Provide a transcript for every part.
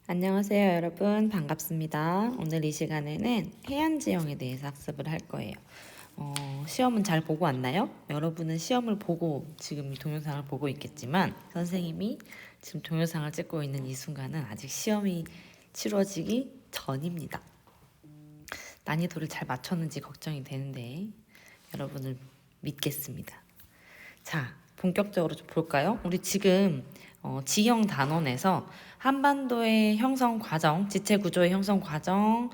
안녕하세요 여러분, 반갑습니다. 오늘 이 시간에는 해안지형에 대해서 학습을 할 거예요. 시험은 잘 보고 왔나요? 여러분은 시험을 보고 지금 이 동영상을 보고 있겠지만 선생님이 지금 동영상을 찍고 있는 이 순간은 아직 시험이 치러지기 전입니다. 난이도를 잘 맞췄는지 걱정이 되는데 여러분을 믿겠습니다. 자, 본격적으로 좀 볼까요? 우리 지금 지형 단원에서 한반도의 형성 과정, 지체 구조의 형성 과정,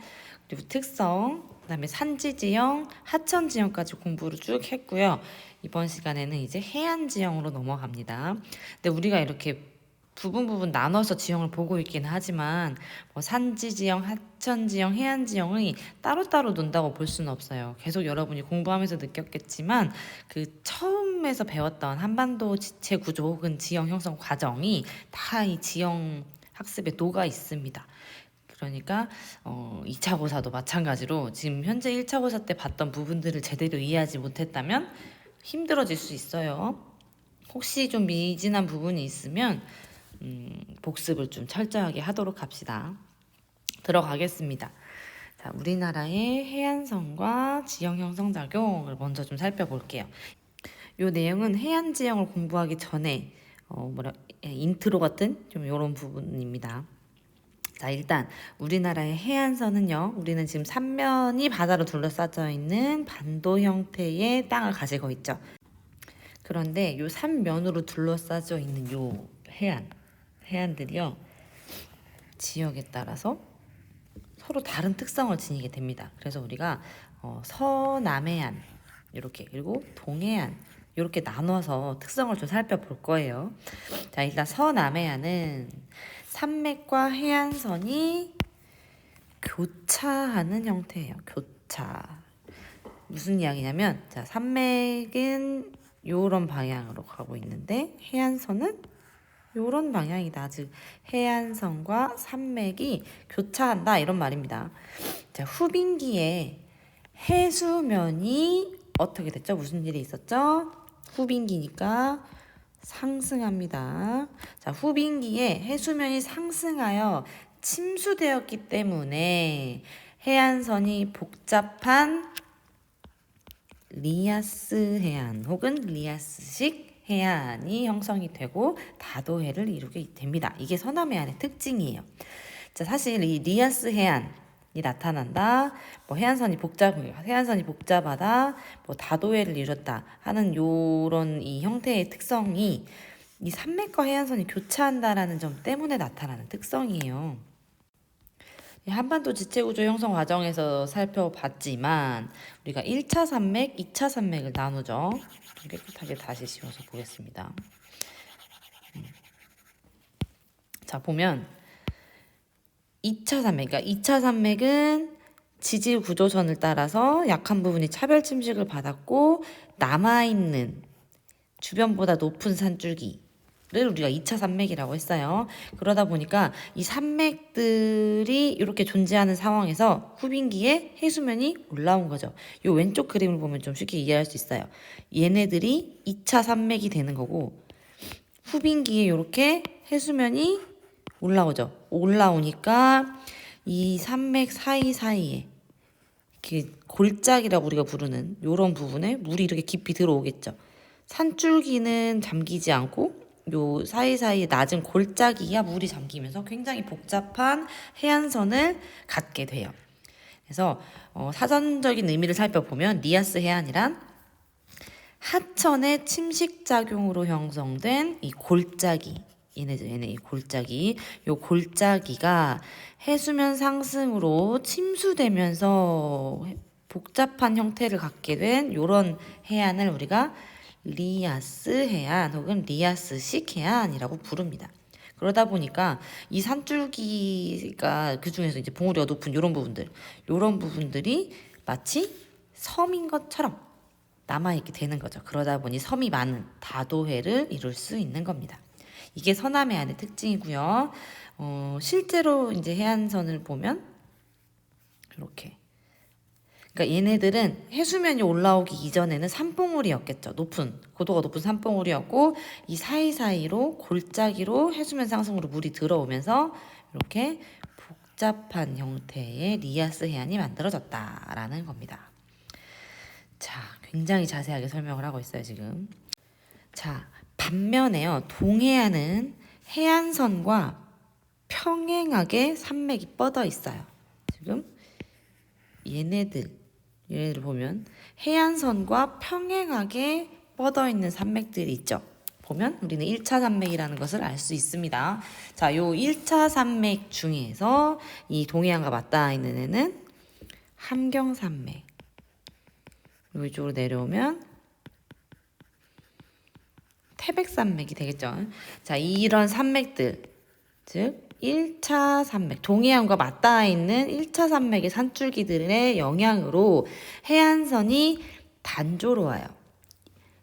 그리고 특성, 그다음에 산지 지형, 하천 지형까지 공부를 쭉 했고요. 이번 시간에는 이제 해안 지형으로 넘어갑니다. 근데 우리가 이렇게 부분 나눠서 지형을 보고 있긴 하지만 뭐 산지 지형, 하천 지형, 해안 지형이 따로따로 논다고 볼 수는 없어요. 계속 여러분이 공부하면서 느꼈겠지만 그 처음에서 배웠던 한반도 지체 구조 혹은 지형 형성 과정이 다 이 지형 학습에 녹아 있습니다. 그러니까 2차 고사도 마찬가지로 지금 현재 1차 고사 때 봤던 부분들을 제대로 이해하지 못했다면 힘들어질 수 있어요. 혹시 좀 미진한 부분이 있으면 복습을 좀 철저하게 하도록 합시다. 들어가겠습니다. 자, 우리나라의 해안선과 지형 형성 작용을 먼저 좀 살펴볼게요. 이 내용은 해안 지형을 공부하기 전에 인트로 같은 좀 이런 부분입니다. 자, 일단 우리나라의 해안선은요, 우리는 지금 삼면이 바다로 둘러싸여 있는 반도 형태의 땅을 가지고 있죠. 그런데 이 삼면으로 둘러싸여 있는 요 해안들이요, 지역에 따라서 서로 다른 특성을 지니게 됩니다. 그래서 우리가 서남해안 이렇게, 그리고 동해안 이렇게 나눠서 특성을 좀 살펴볼 거예요. 자, 일단 서남해안은 산맥과 해안선이 교차하는 형태예요. 교차. 무슨 이야기냐면, 자, 산맥은 요런 방향으로 가고 있는데 해안선은 요런 방향이다. 즉 해안선과 산맥이 교차한다, 이런 말입니다. 자, 후빈기에 해수면이 어떻게 됐죠? 무슨 일이 있었죠? 후빈기니까 상승합니다. 자, 후빈기에 해수면이 상승하여 침수되었기 때문에 해안선이 복잡한 리아스 해안 혹은 리아스식 해안이 형성이 되고 다도해를 이루게 됩니다. 이게 서남해안의 특징이에요. 자, 사실 이 리아스 해안이 나타난다, 뭐 해안선이 복잡하다, 뭐 다도해를 이뤘다 하는 요런 이 형태의 특성이 이 산맥과 해안선이 교차한다라는 점 때문에 나타나는 특성이에요. 한반도 지체구조 형성 과정에서 살펴봤지만 우리가 1차 산맥, 2차 산맥을 나누죠. 깨끗하게 다시 지워서 보겠습니다. 자, 보면 2차 산맥, 그러니까 2차 산맥은 지질 구조선을 따라서 약한 부분이 차별 침식을 받았고 남아있는 주변보다 높은 산줄기를 우리가 2차 산맥이라고 했어요. 그러다 보니까 이 산맥들이 이렇게 존재하는 상황에서 후빈기에 해수면이 올라온 거죠. 이 왼쪽 그림을 보면 좀 쉽게 이해할 수 있어요. 얘네들이 2차 산맥이 되는 거고 후빈기에 이렇게 해수면이 올라오죠. 올라오니까 이 산맥 사이사이에 이렇게 골짜기라고 우리가 부르는 이런 부분에 물이 이렇게 깊이 들어오겠죠. 산줄기는 잠기지 않고 요 사이사이 낮은 골짜기야 물이 잠기면서 굉장히 복잡한 해안선을 갖게 돼요. 그래서 사전적인 의미를 살펴보면 리아스 해안이란 하천의 침식작용으로 형성된 이 골짜기, 얘네 이 골짜기, 요 골짜기가 해수면 상승으로 침수되면서 복잡한 형태를 갖게 된 요런 해안을 우리가 리아스 해안 혹은 리아스식 해안이라고 부릅니다. 그러다 보니까 이 산줄기가 그 중에서 이제 봉우리가 높은 요런 부분들이 마치 섬인 것처럼 남아있게 되는 거죠. 그러다 보니 섬이 많은 다도해를 이룰 수 있는 겁니다. 이게 서남해안의 특징이고요. 실제로 이제 해안선을 보면 이렇게. 그러니까 얘네들은 해수면이 올라오기 이전에는 산봉우리였겠죠. 고도가 높은 산봉우리였고 이 사이사이로 골짜기로 해수면 상승으로 물이 들어오면서 이렇게 복잡한 형태의 리아스 해안이 만들어졌다라는 겁니다. 자, 굉장히 자세하게 설명을 하고 있어요, 지금. 자, 반면에요. 동해안은 해안선과 평행하게 산맥이 뻗어 있어요. 지금 얘네들 보면 해안선과 평행하게 뻗어 있는 산맥들이 있죠. 보면 우리는 1차 산맥이라는 것을 알 수 있습니다. 자, 요 1차 산맥 중에서 이 동해안과 맞닿아 있는 애는 함경산맥. 그리고 이쪽으로 내려오면 태백산맥이 되겠죠. 자, 이런 산맥들, 즉 1차 산맥, 동해안과 맞닿아 있는 1차 산맥의 산줄기들의 영향으로 해안선이 단조로워요.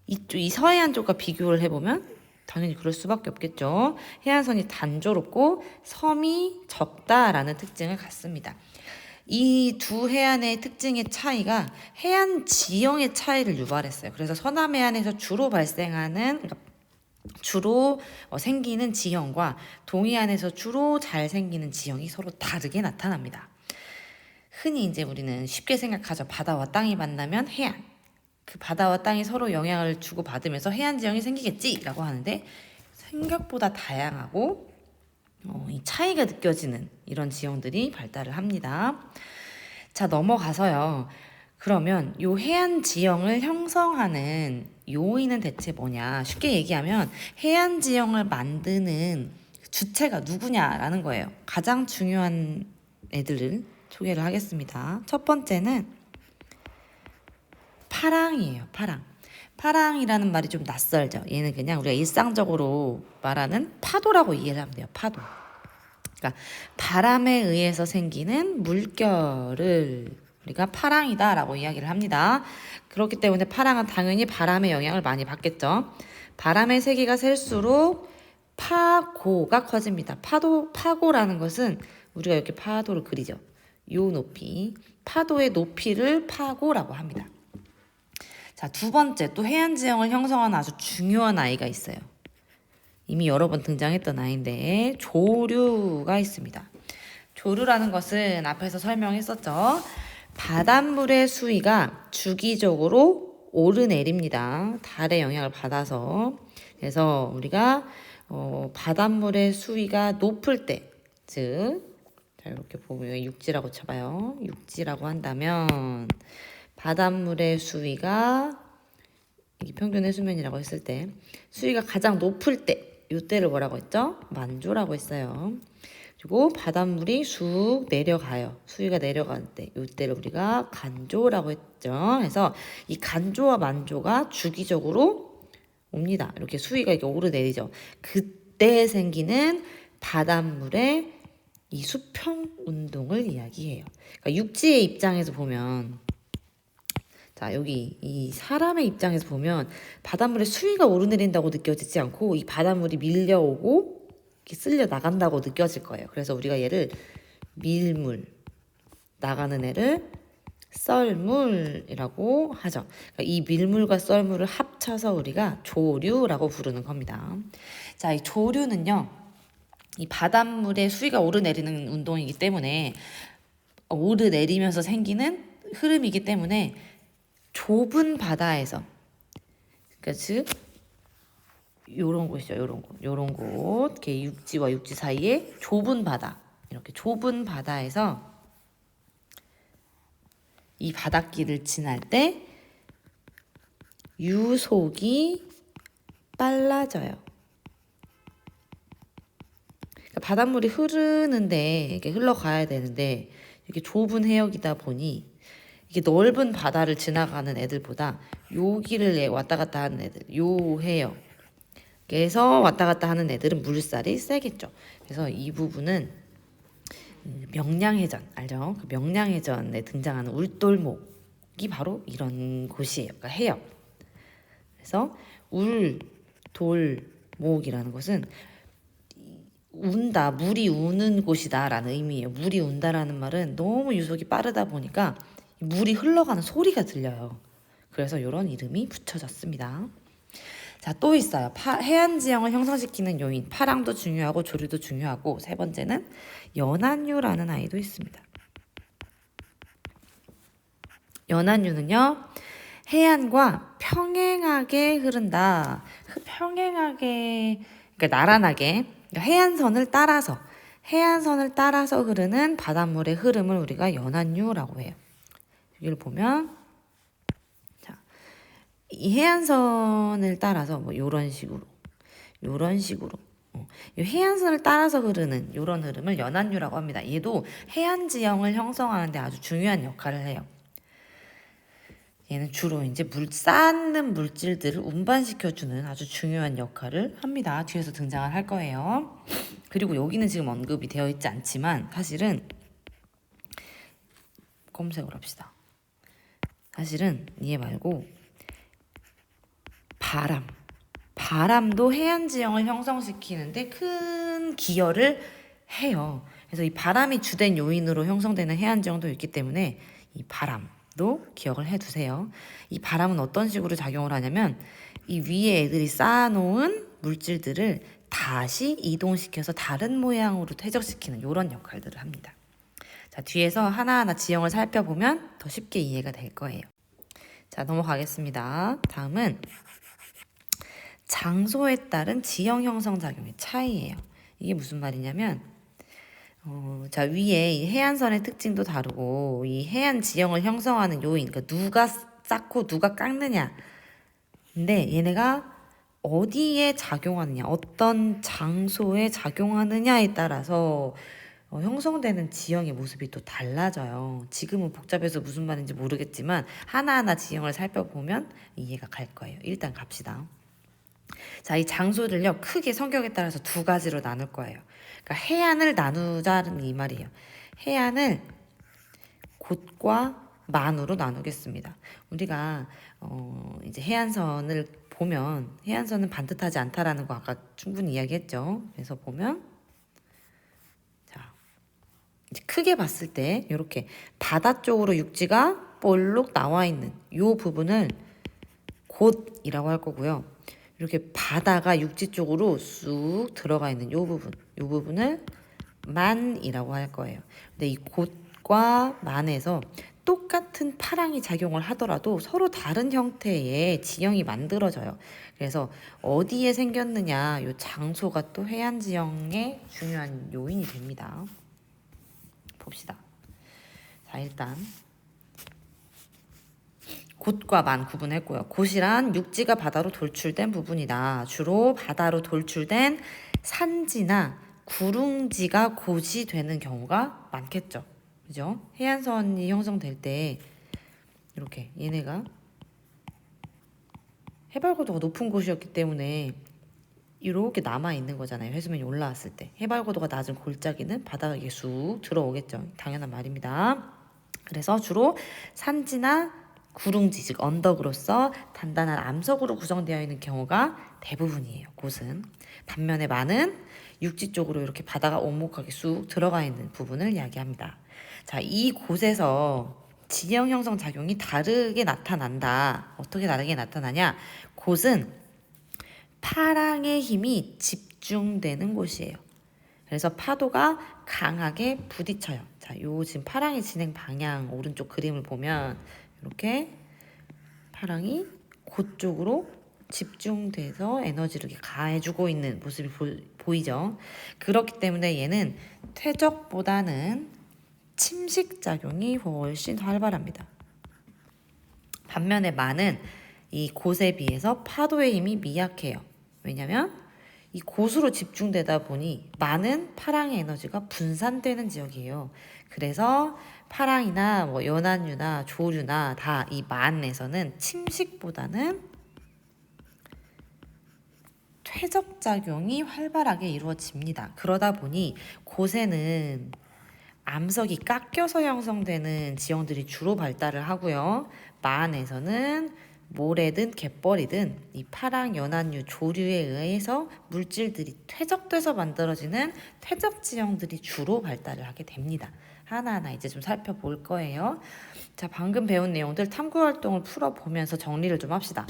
이 서해안 쪽과 비교를 해보면 당연히 그럴 수밖에 없겠죠. 해안선이 단조롭고 섬이 적다라는 특징을 갖습니다. 이 두 해안의 특징의 차이가 해안 지형의 차이를 유발했어요. 그래서 서남해안에서 주로 생기는 지형과 동해안에서 주로 잘 생기는 지형이 서로 다르게 나타납니다. 흔히 이제 우리는 쉽게 생각하죠. 바다와 땅이 만나면 해안. 그 바다와 땅이 서로 영향을 주고 받으면서 해안 지형이 생기겠지라고 하는데 생각보다 다양하고 이 차이가 느껴지는 이런 지형들이 발달을 합니다. 자, 넘어가서요. 그러면 요 해안 지형을 형성하는 요인은 대체 뭐냐? 쉽게 얘기하면 해안 지형을 만드는 주체가 누구냐라는 거예요. 가장 중요한 애들을 소개를 하겠습니다. 첫 번째는 파랑이에요. 파랑이라는 말이 좀 낯설죠. 얘는 그냥 우리가 일상적으로 말하는 파도라고 이해를 하면 돼요. 파도. 그러니까 바람에 의해서 생기는 물결을 우리가 파랑이다라고 이야기를 합니다. 그렇기 때문에 파랑은 당연히 바람의 영향을 많이 받겠죠. 바람의 세기가 셀수록 파고가 커집니다. 파고라는 것은 우리가 이렇게 파도를 그리죠. 요 높이, 파도의 높이를 파고라고 합니다. 자, 두 번째, 또 해안 지형을 형성하는 아주 중요한 아이가 있어요. 이미 여러 번 등장했던 아이인데 조류가 있습니다. 조류라는 것은 앞에서 설명했었죠. 바닷물의 수위가 주기적으로 오르내립니다. 달의 영향을 받아서. 그래서 우리가 바닷물의 수위가 높을 때, 즉, 자, 이렇게 보면 육지라고 쳐봐요. 육지라고 한다면 바닷물의 수위가 이게 평균 해수면이라고 했을 때 수위가 가장 높을 때 이때를 뭐라고 했죠? 만조라고 했어요. 그리고 바닷물이 쑥 내려가요. 수위가 내려갈 때 이때를 우리가 간조라고 했죠. 그래서 이 간조와 만조가 주기적으로 옵니다. 이렇게 수위가 이렇게 오르내리죠. 그때 생기는 바닷물의 이 수평 운동을 이야기해요. 그러니까 육지의 입장에서 보면 자, 여기 이 사람의 입장에서 보면 바닷물의 수위가 오르내린다고 느껴지지 않고 이 바닷물이 밀려오고 이렇게 쓸려 나간다고 느껴질 거예요. 그래서 우리가 얘를 밀물, 나가는 애를 썰물이라고 하죠. 그러니까 이 밀물과 썰물을 합쳐서 우리가 조류라고 부르는 겁니다. 자, 이 조류는요, 이 바닷물의 수위가 오르내리는 운동이기 때문에 오르내리면서 생기는 흐름이기 때문에 좁은 바다에서, 그러니까 즉 요런 곳이죠. 요런 곳, 이렇게 육지와 육지 사이에 좁은 바다, 이렇게 좁은 바다에서 이 바닷길을 지날 때 유속이 빨라져요. 그러니까 바닷물이 흐르는데 이렇게 흘러가야 되는데 이렇게 좁은 해역이다 보니 이게 넓은 바다를 지나가는 애들보다 요 길을 왔다 갔다 하는 애들, 요 해역에서 왔다 갔다 하는 애들은 물살이 세겠죠. 그래서 이 부분은 명량해전 알죠? 그 명량해전에 등장하는 울돌목이 바로 이런 곳이에요. 그러니까 해역. 그래서 울돌목이라는 것은 운다, 물이 우는 곳이다라는 의미예요. 물이 운다라는 말은 너무 유속이 빠르다 보니까 물이 흘러가는 소리가 들려요. 그래서 이런 이름이 붙여졌습니다. 자, 또 있어요. 해안 지형을 형성시키는 요인. 파랑도 중요하고 조류도 중요하고, 세 번째는 연안류라는 아이도 있습니다. 연안류는요, 해안과 평행하게 흐른다. 평행하게, 그러니까 나란하게, 그러니까 해안선을 따라서 흐르는 바닷물의 흐름을 우리가 연안류라고 해요. 여기를 보면, 자, 이 해안선을 따라서 뭐 요런 식으로, 이 해안선을 따라서 흐르는 이런 흐름을 연안류라고 합니다. 얘도 해안 지형을 형성하는 데 아주 중요한 역할을 해요. 얘는 주로 이제 쌓는 물질들을 운반시켜주는 아주 중요한 역할을 합니다. 뒤에서 등장을 할 거예요. 그리고 여기는 지금 언급이 되어 있지 않지만 사실은 검색을 합시다. 사실은 얘 말고 바람도 해안 지형을 형성시키는데 큰 기여를 해요. 그래서 이 바람이 주된 요인으로 형성되는 해안 지형도 있기 때문에 이 바람도 기억을 해두세요. 이 바람은 어떤 식으로 작용을 하냐면 이 위에 애들이 쌓아놓은 물질들을 다시 이동시켜서 다른 모양으로 퇴적시키는 이런 역할들을 합니다. 자, 뒤에서 하나하나 지형을 살펴보면 더 쉽게 이해가 될 거예요. 자, 넘어가겠습니다. 다음은 장소에 따른 지형 형성 작용의 차이예요. 이게 무슨 말이냐면 자, 위에 이 해안선의 특징도 다르고 이 해안 지형을 형성하는 요인, 그러니까 누가 쌓고 누가 깎느냐. 근데 얘네가 어디에 작용하느냐, 어떤 장소에 작용하느냐에 따라서 형성되는 지형의 모습이 또 달라져요. 지금은 복잡해서 무슨 말인지 모르겠지만 하나하나 지형을 살펴보면 이해가 갈 거예요. 일단 갑시다. 자, 이 장소를요, 크게 성격에 따라서 두 가지로 나눌 거예요. 그러니까 해안을 나누자는 이 말이에요. 해안을 곳과 만으로 나누겠습니다. 우리가 이제 해안선을 보면 해안선은 반듯하지 않다라는 거 아까 충분히 이야기했죠. 그래서 보면 자, 이제 크게 봤을 때 이렇게 바다 쪽으로 육지가 볼록 나와 있는 이 부분을 곳이라고 할 거고요. 이렇게 바다가 육지 쪽으로 쑥 들어가 있는 이 부분을 만이라고 할 거예요. 근데 이 곳과 만에서 똑같은 파랑이 작용을 하더라도 서로 다른 형태의 지형이 만들어져요. 그래서 어디에 생겼느냐, 이 장소가 또 해안 지형의 중요한 요인이 됩니다. 봅시다. 자, 일단 곳과 만 구분했고요. 곳이란 육지가 바다로 돌출된 부분이다. 주로 바다로 돌출된 산지나 구릉지가 곳이 되는 경우가 많겠죠. 그죠? 해안선이 형성될 때 이렇게 얘네가 해발고도가 높은 곳이었기 때문에 이렇게 남아있는 거잖아요. 해수면이 올라왔을 때. 해발고도가 낮은 골짜기는 바다에 쑥 들어오겠죠. 당연한 말입니다. 그래서 주로 산지나 구릉지, 즉 언덕으로서 단단한 암석으로 구성되어 있는 경우가 대부분이에요. 곳은. 반면에 만은 육지 쪽으로 이렇게 바다가 오목하게 쑥 들어가 있는 부분을 이야기합니다. 자, 이 곳에서 지형 형성 작용이 다르게 나타난다. 어떻게 다르게 나타나냐? 곳은 파랑의 힘이 집중되는 곳이에요. 그래서 파도가 강하게 부딪혀요. 자, 요 지금 파랑의 진행 방향 오른쪽 그림을 보면 이렇게 파랑이 곳 쪽으로 집중돼서 에너지를 이렇게 가해주고 있는 모습이 보이죠. 그렇기 때문에 얘는 퇴적보다는 침식작용이 훨씬 활발합니다. 반면에 만은 이 곳에 비해서 파도의 힘이 미약해요. 왜냐면 이 곳으로 집중되다 보니 많은 파랑의 에너지가 분산되는 지역이에요. 그래서 파랑이나 뭐 연안류나 조류나 다 이 만에서는 침식보다는 퇴적작용이 활발하게 이루어집니다. 그러다 보니 곳에는 암석이 깎여서 형성되는 지형들이 주로 발달을 하고요. 만에서는 모래든 갯벌이든 이 파랑 연안류 조류에 의해서 물질들이 퇴적돼서 만들어지는 퇴적 지형들이 주로 발달을 하게 됩니다. 하나하나 이제 좀 살펴볼 거예요. 자, 방금 배운 내용들 탐구 활동을 풀어보면서 정리를 좀 합시다.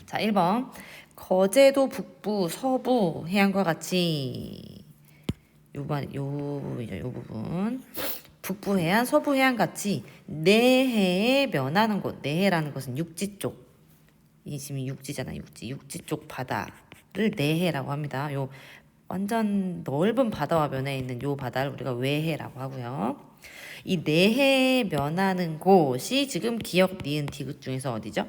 자, 1번. 거제도 북부, 서부 해안과 같이 요 부분 북부 해안, 서부 해안 같이 내해에 면하는 곳. 내해라는 것은 육지 쪽. 이 지금 육지잖아, 육지 쪽 바다를 내해라고 합니다. 요 완전 넓은 바다와 면에 있는 요 바다를 우리가 외해라고 하고요. 이 내해에 면하는 곳이 지금 기역, 니은, 디귿 중에서 어디죠?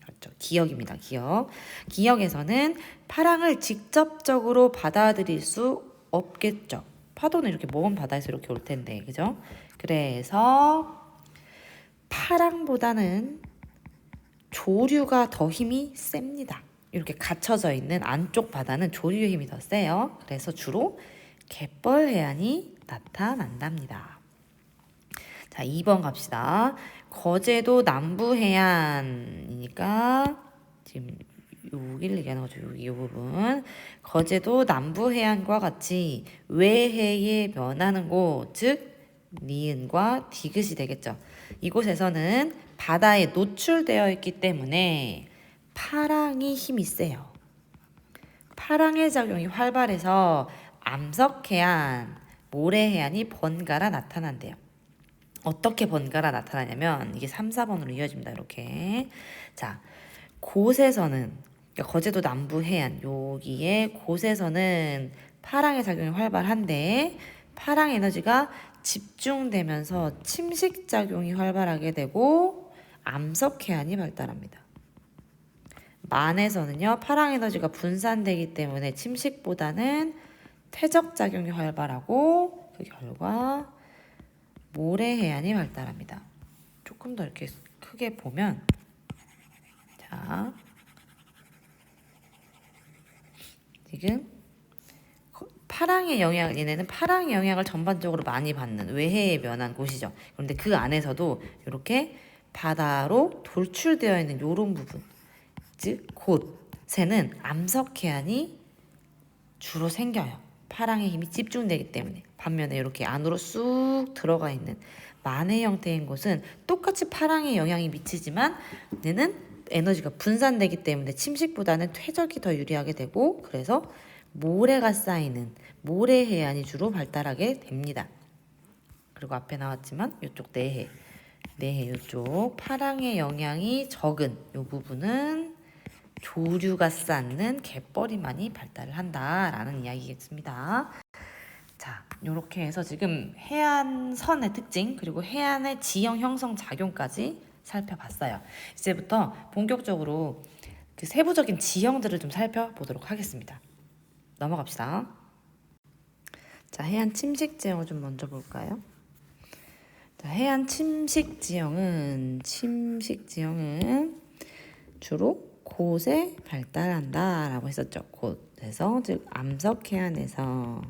그렇죠. 기역입니다. 기역. 기역에서는 파랑을 직접적으로 받아들일 수 없겠죠. 파도는 이렇게 먼 바다에서 이렇게 올 텐데, 그죠? 그래서 파랑보다는 조류가 더 힘이 셉니다. 이렇게 갇혀져 있는 안쪽 바다는 조류의 힘이 더 세요. 그래서 주로 갯벌 해안이 나타난답니다. 자, 2번 갑시다. 거제도 남부 해안이니까 지금 여기를 얘기하는 거죠. 여기 이 부분. 거제도 남부 해안과 같이 외해에 면하는 곳, 즉 니은과 디귿이 되겠죠. 이곳에서는 바다에 노출되어 있기 때문에 파랑이 힘이 세요. 파랑의 작용이 활발해서 암석해안, 모래해안이 번갈아 나타난대요. 어떻게 번갈아 나타나냐면 이게 3, 4번으로 이어집니다. 이렇게. 자, 곳에서는 그러니까 거제도 남부 해안 여기에 곳에서는 파랑의 작용이 활발한데 파랑 에너지가 집중되면서 침식 작용이 활발하게 되고 암석 해안이 발달합니다. 만에서는요, 파랑 에너지가 분산되기 때문에 침식보다는 퇴적 작용이 활발하고 그 결과 모래 해안이 발달합니다. 조금 더 이렇게 크게 보면, 자, 지금 파랑의 영향, 얘네는 파랑 영향을 전반적으로 많이 받는 외해에 면한 곳이죠. 그런데 그 안에서도 이렇게 바다로 돌출되어 있는 이런 부분, 즉 곳에는 암석 해안이 주로 생겨요. 파랑의 힘이 집중되기 때문에. 반면에 이렇게 안으로 쑥 들어가 있는 만의 형태인 곳은 똑같이 파랑의 영향이 미치지만 얘는 에너지가 분산되기 때문에 침식보다는 퇴적이 더 유리하게 되고 그래서 모래가 쌓이는 모래 해안이 주로 발달하게 됩니다. 그리고 앞에 나왔지만 이쪽 내해 이쪽 파랑의 영향이 적은 이 부분은 조류가 쌓는 갯벌이 발달을 한다라는 이야기겠습니다. 자, 이렇게 해서 지금 해안선의 특징 그리고 해안의 지형 형성 작용까지 살펴봤어요. 이제부터 본격적으로 그 세부적인 지형들을 좀 살펴보도록 하겠습니다. 넘어갑시다. 자, 해안 침식 지형을 좀 먼저 볼까요? 자, 해안 침식 지형은 주로 곳에 발달한다라고 했었죠. 곳에서, 즉 암석 해안에서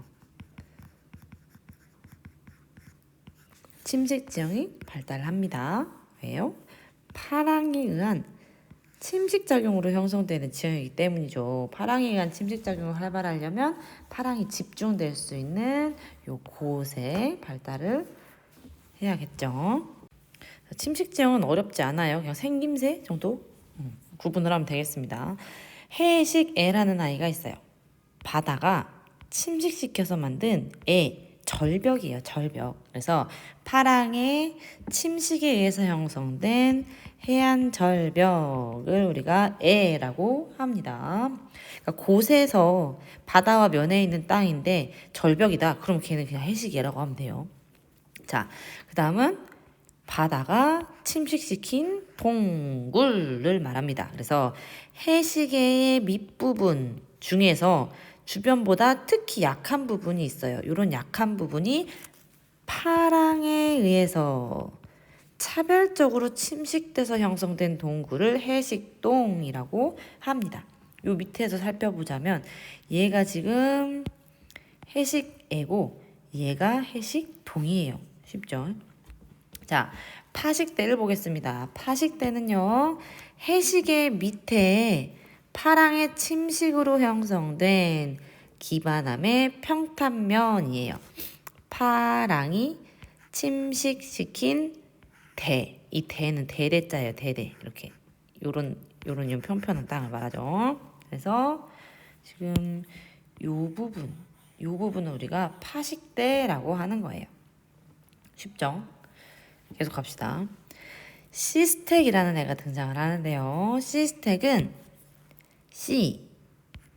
침식 지형이 발달합니다. 왜요? 파랑에 의한 침식작용으로 형성되는 지형이기 때문이죠. 파랑에 의한 침식작용을 활발하려면 파랑이 집중될 수 있는 요 곳에 발달을 해야겠죠. 침식지형은 어렵지 않아요. 그냥 생김새 정도 구분을 하면 되겠습니다. 해식애라는 아이가 있어요. 바다가 침식시켜서 만든 절벽이에요. 절벽. 그래서 파랑의 침식에 의해서 형성된 해안 절벽을 우리가 애라고 합니다. 그러니까 곳에서 바다와 면에 있는 땅인데 절벽이다. 그럼 걔는 그냥 해식애라고 하면 돼요. 자, 그 다음은 바다가 침식시킨 동굴을 말합니다. 그래서 해식애의 밑부분 중에서 주변보다 특히 약한 부분이 있어요. 이런 약한 부분이 파랑에 의해서 차별적으로 침식돼서 형성된 동굴을 해식동이라고 합니다. 요 밑에서 살펴보자면 얘가 지금 해식애고 얘가 해식동이에요. 쉽죠? 자, 파식대를 보겠습니다. 파식대는요, 해시계 밑에 파랑의 침식으로 형성된 기반암의 평탄면이에요. 파랑이 침식시킨 대. 이 대는 대대자예요. 대대. 이렇게 요런 평평한 땅을 말하죠. 그래서 지금 요 부분을 우리가 파식대라고 하는 거예요. 쉽죠? 계속 갑시다. 시스텍이라는 애가 등장을 하는데요. 시스텍은 시,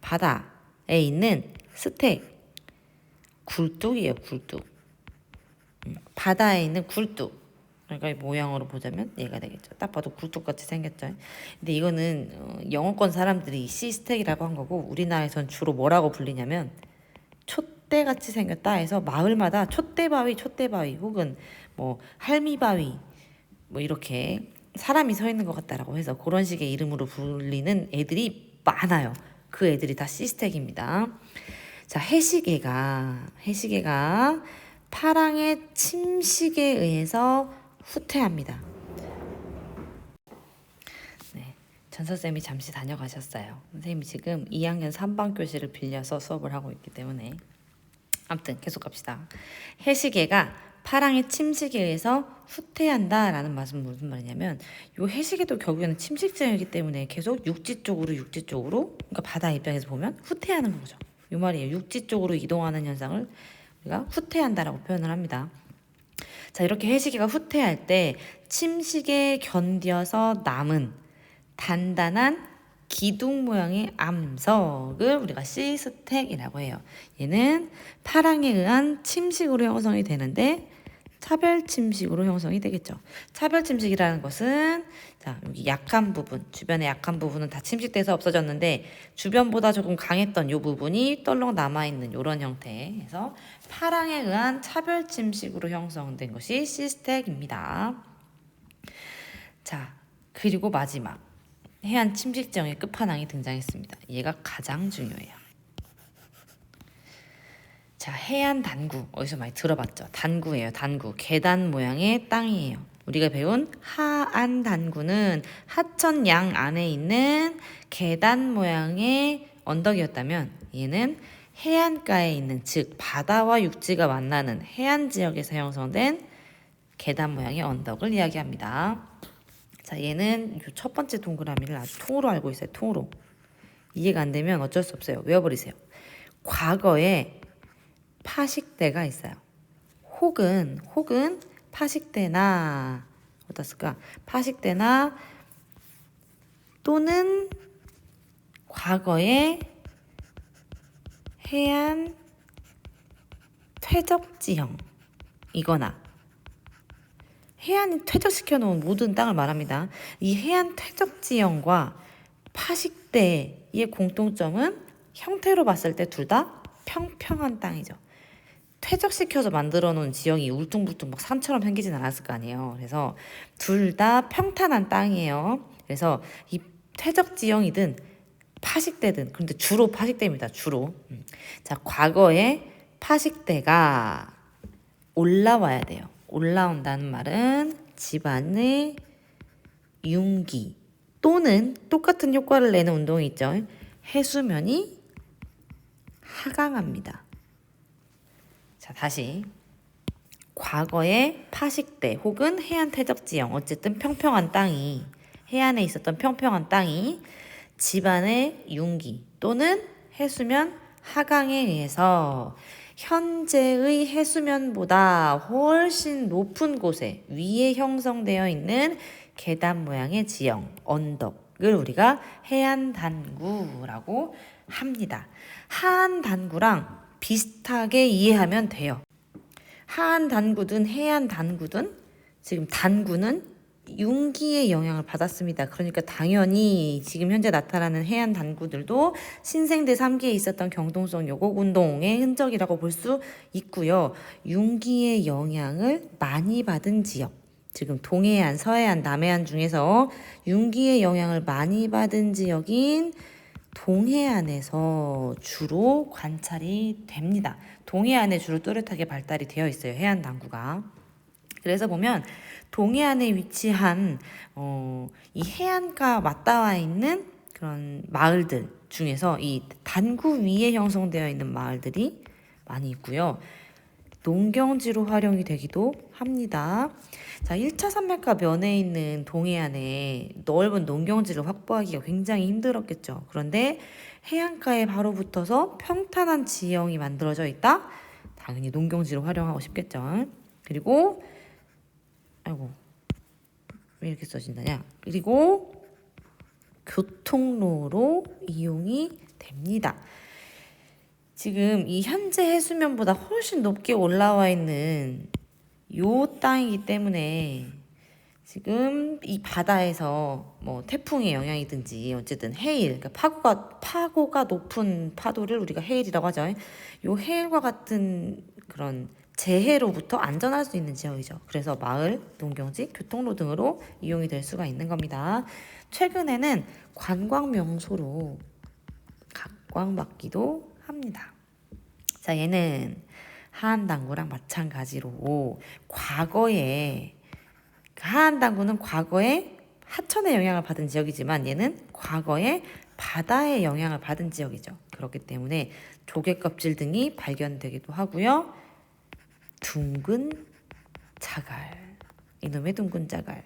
바다에 있는 스텍, 굴뚝이에요. 굴뚝. 바다에 있는 굴뚝. 그러니까 모양으로 보자면 얘가 되겠죠. 딱 봐도 굴뚝같이 생겼죠. 근데 이거는 영어권 사람들이 시스텍이라고 한 거고, 우리나라에선 주로 뭐라고 불리냐면 촛대같이 생겼다 해서 마을마다 촛대바위 혹은 뭐 할미바위 뭐 이렇게 사람이 서 있는 것 같다라고 해서 그런 식의 이름으로 불리는 애들이 많아요. 그 애들이 다 시스텍입니다. 자, 해시계가 파랑의 침식에 의해서 후퇴합니다. 네, 전서쌤이 잠시 다녀가셨어요. 선생님이 지금 2학년 3반 교실을 빌려서 수업을 하고 있기 때문에 아무튼 계속 갑시다. 해시계가 파랑의 침식에 의해서 후퇴한다라는 말은 무슨 말이냐면, 요 해시계도 결국에는 침식지역이기 때문에 계속 육지 쪽으로 그러니까 바다 입장에서 보면 후퇴하는 거죠. 요 말이에요. 육지 쪽으로 이동하는 현상을 우리가 후퇴한다라고 표현을 합니다. 자, 이렇게 해시계가 후퇴할 때 침식에 견뎌서 남은 단단한 기둥 모양의 암석을 우리가 시스텍이라고 해요. 얘는 파랑에 의한 침식으로 형성이 되는데 차별 침식으로 형성이 되겠죠. 차별 침식이라는 것은, 자, 여기 약한 부분, 주변의 약한 부분은 다 침식돼서 없어졌는데 주변보다 조금 강했던 이 부분이 떨렁 남아있는 이런 형태에서 파랑에 의한 차별 침식으로 형성된 것이 시스텍입니다. 자, 그리고 마지막 해안 침식지형의 끝판왕이 등장했습니다. 얘가 가장 중요해요. 자, 해안 단구 어디서 많이 들어봤죠? 단구예요. 단구. 계단 모양의 땅이에요. 우리가 배운 하안 단구는 하천 양 안에 있는 계단 모양의 언덕이었다면, 얘는 해안가에 있는, 즉 바다와 육지가 만나는 해안 지역에서 형성된 계단 모양의 언덕을 이야기합니다. 자, 얘는 첫 번째 동그라미를 아주 통으로 알고 있어요. 통으로. 이해가 안 되면 어쩔 수 없어요. 외워버리세요. 과거에 파식대가 있어요. 혹은 파식대나 어떻을까? 파식대나 또는 과거에 해안 퇴적지형이거나, 해안이 퇴적시켜 놓은 모든 땅을 말합니다. 이 해안 퇴적지형과 파식대의 공통점은 형태로 봤을 때 둘 다 평평한 땅이죠. 퇴적시켜서 만들어 놓은 지형이 울퉁불퉁 막 산처럼 생기진 않았을 거 아니에요. 그래서 둘 다 평탄한 땅이에요. 그래서 이 퇴적지형이든 파식대든, 근데 주로 파식대입니다. 주로. 자, 과거에 파식대가 올라와야 돼요. 올라온다는 말은 집안의 융기 또는 똑같은 효과를 내는 운동이 있죠. 해수면이 하강합니다. 자, 다시. 과거의 파식대 혹은 해안 퇴적지형, 어쨌든 평평한 땅이, 해안에 있었던 평평한 땅이 집안의 융기 또는 해수면 하강에 의해서 현재의 해수면보다 훨씬 높은 곳에 위에 형성되어 있는 계단 모양의 지형, 언덕을 우리가 해안 단구라고 합니다. 하안 단구랑 비슷하게 이해하면 돼요. 하안 단구든 해안 단구든 지금 단구는 융기의 영향을 받았습니다. 그러니까 당연히 지금 현재 나타나는 해안 단구들도 신생대 3기에 있었던 경동성 요곡운동의 흔적이라고 볼 수 있고요. 융기의 영향을 많이 받은 지역, 지금 동해안, 서해안, 남해안 중에서 융기의 영향을 많이 받은 지역인 동해안에서 주로 관찰이 됩니다. 동해안에 주로 뚜렷하게 발달이 되어 있어요. 해안 단구가. 그래서 보면 동해안에 위치한 이 해안가 맞닿아 있는 그런 마을들 중에서 이 단구 위에 형성되어 있는 마을들이 많이 있고요. 농경지로 활용이 되기도 합니다. 자, 1차 산맥과 면에 있는 동해안에 넓은 농경지를 확보하기가 굉장히 힘들었겠죠. 그런데 해안가에 바로 붙어서 평탄한 지형이 만들어져 있다? 당연히 농경지로 활용하고 싶겠죠. 그리고 아이고, 왜 이렇게 써진다냐? 그리고 교통로로 이용이 됩니다. 지금 이 현재 해수면보다 훨씬 높게 올라와 있는 요 땅이기 때문에 지금 이 바다에서 뭐 태풍의 영향이든지 어쨌든 해일, 그러니까 파고가 높은 파도를 우리가 해일이라고 하죠. 요 해일과 같은 그런 재해로부터 안전할 수 있는 지역이죠. 그래서 마을, 농경지, 교통로 등으로 이용이 될 수가 있는 겁니다. 최근에는 관광 명소로 각광받기도 합니다. 자, 얘는 하안당구랑 마찬가지로 과거에 하안당구는 과거에 하천의 영향을 받은 지역이지만 얘는 과거에 바다의 영향을 받은 지역이죠. 그렇기 때문에 조개 껍질 등이 발견되기도 하고요. 둥근 자갈, 이놈의 둥근 자갈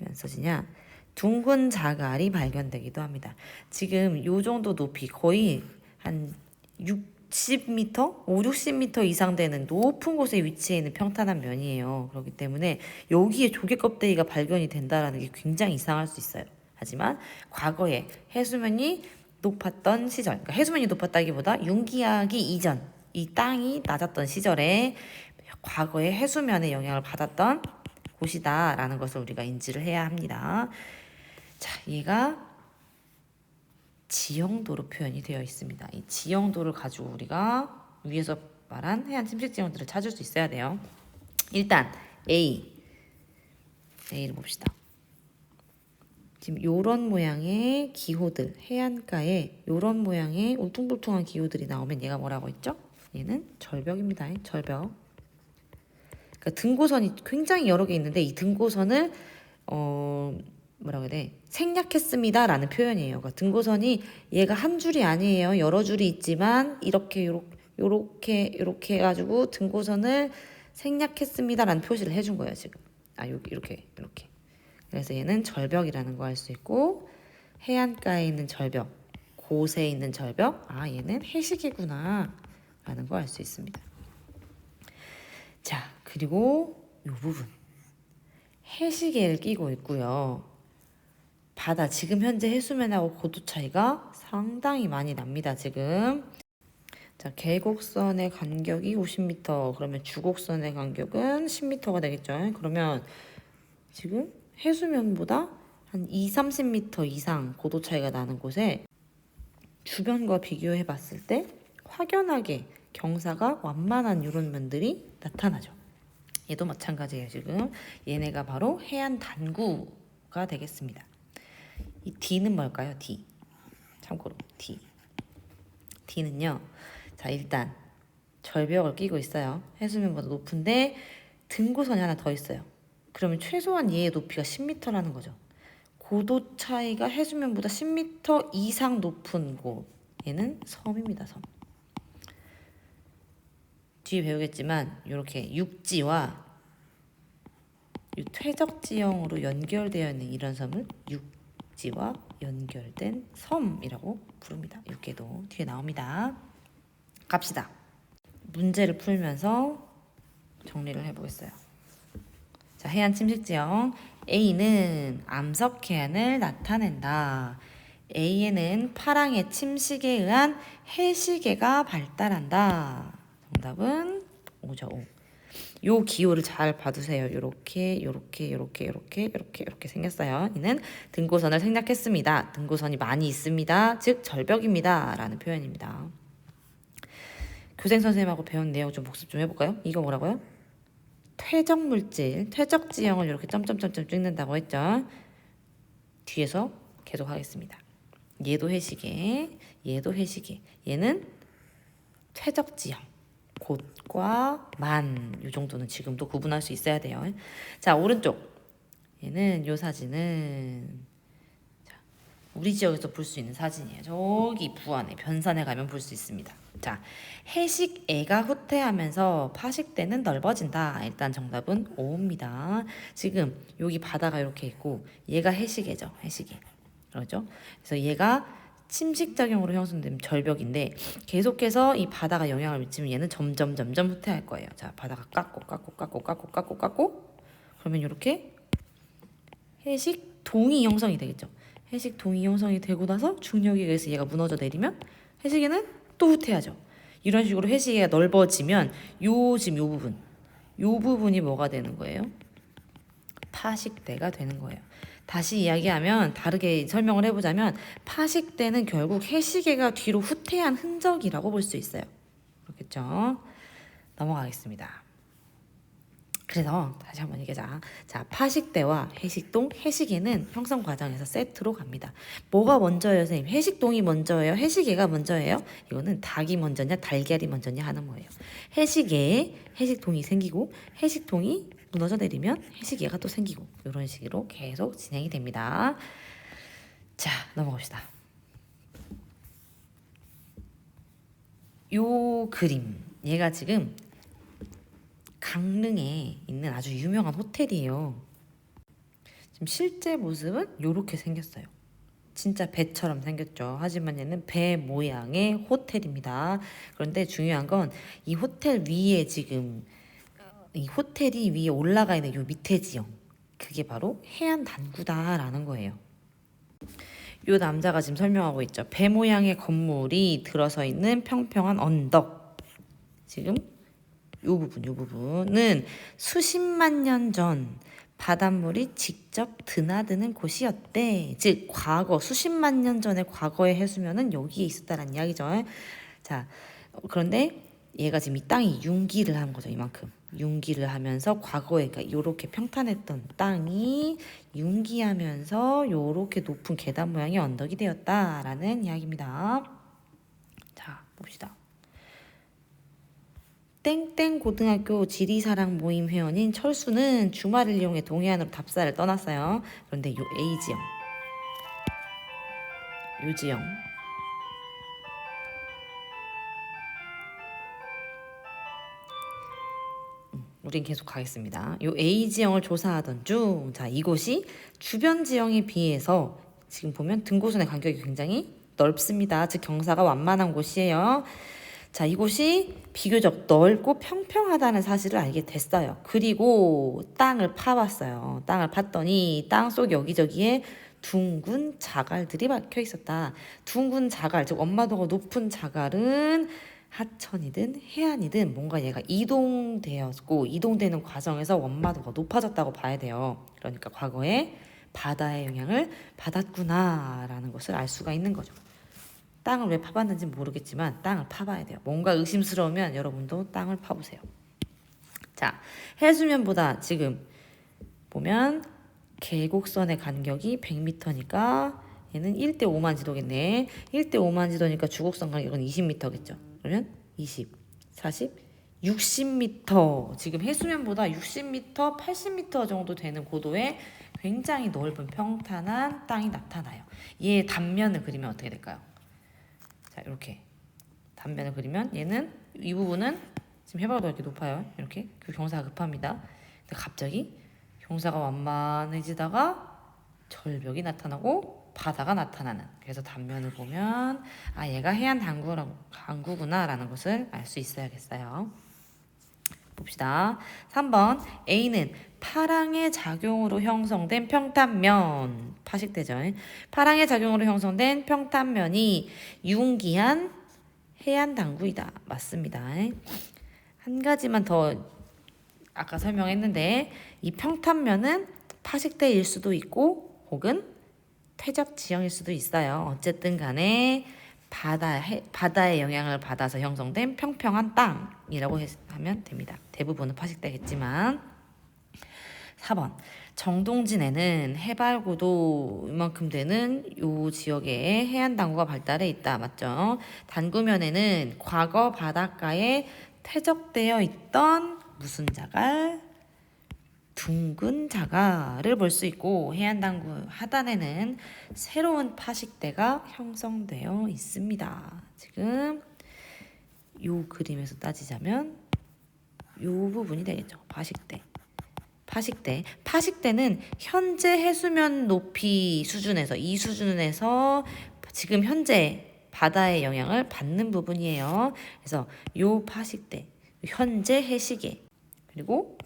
왜 써지냐? 둥근 자갈이 발견되기도 합니다. 지금 요 정도 높이 거의 한 60m, 5, 60m 이상 되는 높은 곳에 위치해 있는 평탄한 면이에요. 그렇기 때문에 여기에 조개 껍데기가 발견이 된다는 게 굉장히 이상할 수 있어요. 하지만 과거에 해수면이 높았던 시절, 그러니까 해수면이 높았다기보다 융기하기 이전, 이 땅이 낮았던 시절에 과거에 해수면의 영향을 받았던 곳이다라는 것을 우리가 인지를 해야 합니다. 자, 얘가 지형도로 표현이 되어 있습니다. 이 지형도를 가지고 우리가 위에서 말한 해안 침식 지형들을 찾을 수 있어야 돼요. 일단 A를 봅시다. 지금 요런 모양의 기호들, 해안가에 요런 모양의 울퉁불퉁한 기호들이 나오면 얘가 뭐라고 했죠? 얘는 절벽입니다. 절벽. 그러니까 등고선이 굉장히 여러 개 있는데 이 등고선을 뭐라고 해야 돼? 생략했습니다 라는 표현이에요. 그러니까 등고선이 얘가 한 줄이 아니에요. 여러 줄이 있지만 이렇게 해가지고 등고선을 생략했습니다 라는 표시를 해준 거예요. 지금 이렇게 그래서 얘는 절벽이라는 거 알 수 있고, 해안가에 있는 절벽, 곳에 있는 절벽, 얘는 해식이구나 라는 거 알 수 있습니다. 자, 그리고 이 부분 해시계를 끼고 있고요. 바다 지금 현재 해수면하고 고도 차이가 상당히 많이 납니다. 지금 자, 계곡선의 간격이 50m, 그러면 주곡선의 간격은 10m가 되겠죠. 그러면 지금 해수면보다 한 20-30m 이상 고도 차이가 나는 곳에 주변과 비교해 봤을 때 확연하게 경사가 완만한 이런 면들이 나타나죠. 얘도 마찬가지예요. 지금 얘네가 바로 해안 단구가 되겠습니다. 이 D는 뭘까요? D. 참고로 D는요. 자, 일단 절벽을 끼고 있어요. 해수면보다 높은데 등고선이 하나 더 있어요. 그러면 최소한 얘의 높이가 10m라는 거죠. 고도 차이가 해수면보다 10m 이상 높은 곳. 얘는 섬입니다. 섬. 뒤에 배우겠지만 이렇게 육지와 퇴적지형으로 연결되어 있는 이런 섬을 육지와 연결된 섬이라고 부릅니다. 이렇게도 뒤에 나옵니다. 갑시다. 문제를 풀면서 정리를 해보겠어요. 자, 해안 침식지형 A는 암석해안을 나타낸다. A에는 파랑의 침식에 의한 해시계가 발달한다. 정답은 5죠. 5. 요 기호를 잘 봐두세요. 요렇게 생겼어요. 이는 등고선을 생략했습니다. 등고선이 많이 있습니다. 즉 절벽입니다 라는 표현입니다. 교생 선생님하고 배운 내용 좀 복습 좀 해볼까요? 이거 뭐라고요? 퇴적물질, 퇴적지형을 이렇게 점점점점 찍는다고 했죠. 뒤에서 계속 하겠습니다. 얘도 해시계, 얘도 해시계. 얘는 퇴적지형, 곧과 만, 요 정도는 지금도 구분할 수 있어야 돼요. 자, 오른쪽. 얘는 요 사진은 우리 지역에서 볼 수 있는 사진이에요. 저기 부안에 변산에 가면 볼 수 있습니다. 자, 해식애가 후퇴하면서 파식대는 넓어진다. 일단 정답은 O입니다. 지금 여기 바다가 이렇게 있고 얘가 해식애죠. 해식애. 그렇죠? 그래서 얘가 침식작용으로 형성된 절벽인데 계속해서 이 바다가 영향을 미치면 얘는 점점 후퇴할 거예요. 자, 바다가 깎고 그러면 이렇게 해식 동이 형성이 되겠죠. 해식 동이 형성이 되고 나서 중력에 의해서 얘가 무너져 내리면 해식에는 또 후퇴하죠. 이런 식으로 해식이 넓어지면 지금 요 부분이 뭐가 되는 거예요? 파식대가 되는 거예요. 다시 이야기하면 다르게 설명을 해보자면 파식대는 결국 해식애가 뒤로 후퇴한 흔적이라고 볼 수 있어요. 그렇겠죠? 넘어가겠습니다. 그래서 다시 한번 얘기하자. 자, 파식대와 해식동, 해식애는 형성 과정에서 세트로 갑니다. 뭐가 먼저예요, 선생님? 해식동이 먼저예요? 해식애가 먼저예요? 이거는 닭이 먼저냐, 달걀이 먼저냐 하는 거예요. 해식애에 해식동이 생기고 해식동이 무너져 내리면 해식애가 또 생기고 이런 식으로 계속 진행이 됩니다. 자, 넘어갑시다. 요 그림, 얘가 지금 강릉에 있는 아주 유명한 호텔이에요. 지금 실제 모습은 이렇게 생겼어요. 진짜 배처럼 생겼죠. 하지만 얘는 배 모양의 호텔입니다. 그런데 중요한 건 이 호텔 위에 지금 이 호텔이 위에 올라가 있는 요 밑에 지형, 그게 바로 해안단구다라는 거예요. 요 남자가 지금 설명하고 있죠. 배 모양의 건물이 들어서 있는 평평한 언덕. 지금 요 부분은 수십만 년 전 바닷물이 직접 드나드는 곳이었대. 즉 과거 수십만 년 전의 과거의 해수면은 여기에 있었다는 이야기죠. 자, 그런데 얘가 지금 이 땅이 융기를 하는 거죠. 이만큼 융기를 하면서 과거에 그러니까 요렇게 평탄했던 땅이 융기하면서 요렇게 높은 계단 모양의 언덕이 되었다라는 이야기입니다. 자, 봅시다. 땡땡 고등학교 지리사랑 모임 회원인 철수는 주말을 이용해 동해안으로 답사를 떠났어요. 그런데 요 A지형, 요 지형, 우린 계속 가겠습니다. 요 A지형을 조사하던 중, 자, 이곳이 주변 지형에 비해서 지금 보면 등고선의 간격이 굉장히 넓습니다. 즉 경사가 완만한 곳이에요. 자, 이곳이 비교적 넓고 평평하다는 사실을 알게 됐어요. 그리고 땅을 파봤어요. 땅을 팠더니 땅속 여기저기에 둥근 자갈들이 박혀 있었다. 둥근 자갈, 즉 엄마도가 높은 자갈은 하천이든 해안이든 뭔가 얘가 이동되었고 이동되는 과정에서 원마도가 높아졌다고 봐야 돼요. 그러니까 과거에 바다의 영향을 받았구나라는 것을 알 수가 있는 거죠. 땅을 왜 파봤는지 모르겠지만 땅을 파봐야 돼요. 뭔가 의심스러우면 여러분도 땅을 파보세요. 자, 해수면보다 지금 보면 계곡선의 간격이 100m니까 얘는 1대 5만 지도겠네. 1대 5만 지도니까 주곡선 간격은 20m겠죠. 그러면 20, 40, 60m. 지금 해수면보다 60m, 80m 정도 되는 고도에 굉장히 넓은 평탄한 땅이 나타나요. 얘의 단면을 그리면 어떻게 될까요? 자, 이렇게 단면을 그리면 얘는 이 부분은 지금 해발도 이렇게 높아요. 이렇게 그 경사가 급합니다. 근데 갑자기 경사가 완만해지다가 절벽이 나타나고 바다가 나타나는. 그래서 단면을 보면 아, 얘가 해안 단구구나라는 것을 알 수 있어야겠어요. 봅시다. 3번 A는 파랑의 작용으로 형성된 평탄면, 파식대죠. 파랑의 작용으로 형성된 평탄면이 융기한 해안 당구이다. 맞습니다. 한 가지만 더 아까 설명했는데 이 평탄면은 파식대일 수도 있고 혹은 퇴적 지형일 수도 있어요. 어쨌든 간에 바다의 영향을 받아서 형성된 평평한 땅이라고 하면 됩니다. 대부분은 파식대겠지만 4번 정동진에는 해발고도 이만큼 되는 요 지역에 해안당구가 발달해 있다. 맞죠? 단구면에는 과거 바닷가에 퇴적되어 있던 무슨 자갈? 둥근 자갈을 볼 수 있고 해안 당구 하단에는 새로운 파식대가 형성되어 있습니다. 지금 요 그림에서 따지자면 요 부분이 되겠죠. 파식대는 현재 해수면 높이 수준에서 이 수준에서 지금 현재 바다의 영향을 받는 부분이에요. 그래서 요 파식대, 현재 해시계, 그리고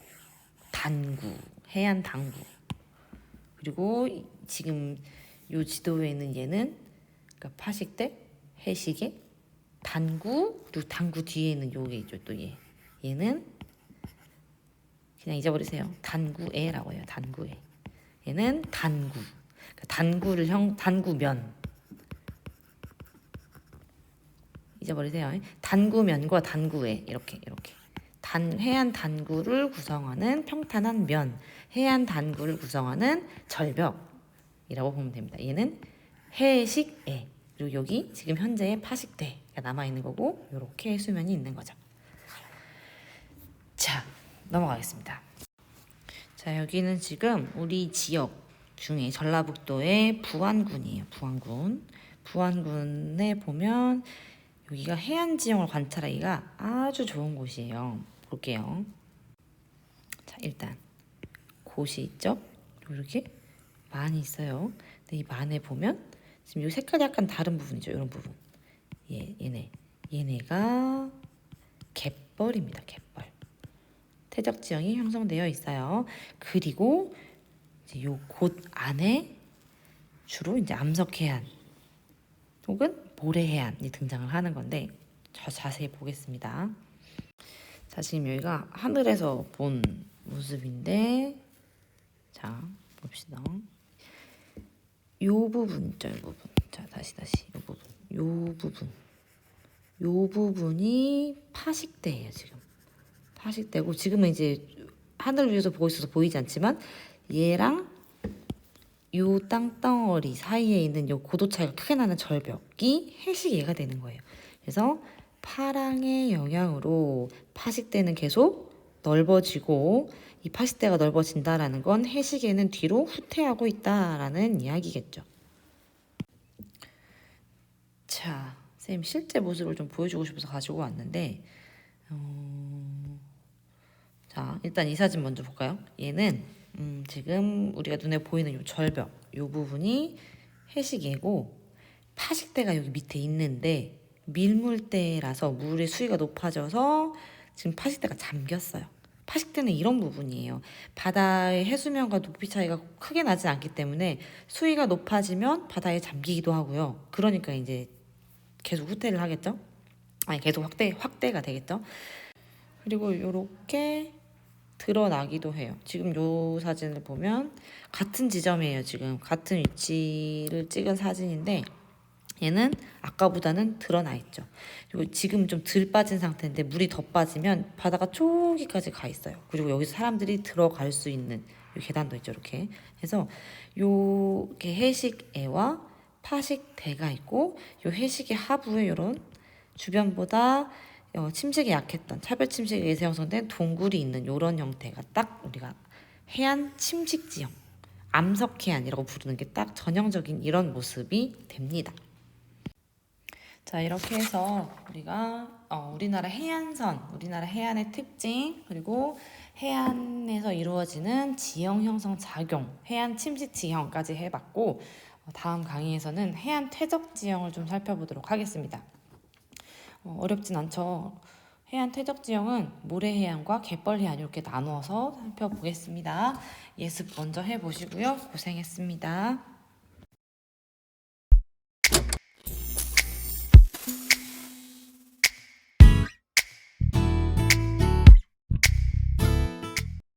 단구, 해안 단구, 그리고 지금 요 지도에 있는 얘는 그러니까 파식대, 해시계, 단구, 그리고 단구 뒤에 있는 요게 있죠. 또 얘는 그냥 잊어버리세요. 단구애라고 해요. 단구애. 얘는 단구. 그러니까 단구면 잊어버리세요. 단구면과 단구애 이렇게 해안 단구를 구성하는 평탄한 면, 해안 단구를 구성하는 절벽이라고 보면 됩니다. 얘는 해식애. 그리고 여기 지금 현재의 파식대가 남아 있는 거고 이렇게 해수면이 있는 거죠. 자, 넘어가겠습니다. 자, 여기는 지금 우리 지역 중에 전라북도의 부안군이에요. 부안군에 보면 여기가 해안 지형을 관찰하기가 아주 좋은 곳이에요. 볼게요. 자, 일단 곳이 있죠. 이렇게 만이 있어요. 근데 이 만에 보면 지금 이 색깔이 약간 다른 부분이죠. 이런 부분. 얘네가 갯벌입니다. 갯벌. 퇴적 지형이 형성되어 있어요. 그리고 이제 요 곳 안에 주로 이제 암석해안 혹은 모래해안이 등장을 하는 건데 자세히 보겠습니다. 자, 지금 여기가 하늘에서 본 모습인데 자, 봅시다. 요 부분 있죠, 요 부분. 자, 다시 요 부분이 파식대예요, 지금. 파식대고 지금은 이제 하늘 위에서 보고 있어서 보이지 않지만 얘랑 요 땅덩어리 사이에 있는 요 고도 차이가 크게 나는 절벽이 해식예가 되는 거예요. 그래서 파랑의 영향으로 파식대는 계속 넓어지고 이 파식대가 넓어진다라는 건 해식예는 뒤로 후퇴하고 있다라는 이야기겠죠. 자, 쌤 실제 모습을 좀 보여주고 싶어서 가지고 왔는데 자, 일단 이 사진 먼저 볼까요? 얘는 지금 우리가 눈에 보이는 요 절벽 요 부분이 해식예고 파식대가 여기 밑에 있는데 밀물대라서 물의 수위가 높아져서 지금 파식대가 잠겼어요. 파식대는 이런 부분이에요. 바다의 해수면과 높이 차이가 크게 나지 않기 때문에 수위가 높아지면 바다에 잠기기도 하고요. 그러니까 이제 계속 후퇴를 하겠죠. 아니 계속 확대가 되겠죠. 그리고 이렇게 드러나기도 해요. 지금 요 사진을 보면 같은 지점이에요. 지금 같은 위치를 찍은 사진인데 얘는 아까보다는 드러나 있죠. 그리고 지금 좀 덜 빠진 상태인데 물이 더 빠지면 바다가 저기까지 가 있어요. 그리고 여기서 사람들이 들어갈 수 있는 요 계단도 있죠. 이렇게 해서 요게 해식애와 파식대가 있고 요 해식의 하부에 이런 주변보다 침식이 약했던 차별 침식에 의해서 형성된 동굴이 있는 이런 형태가 딱 우리가 해안 침식 지형, 암석해안이라고 부르는 게 딱 전형적인 이런 모습이 됩니다. 자, 이렇게 해서 우리가 우리나라 해안의 특징, 그리고 해안에서 이루어지는 지형 형성 작용, 해안 침식 지형까지 해봤고 다음 강의에서는 해안 퇴적 지형을 좀 살펴보도록 하겠습니다. 어렵진 않죠. 해안 퇴적 지형은 모래해안과 갯벌해안 이렇게 나누어서 살펴보겠습니다. 예습 먼저 해보시고요. 고생했습니다.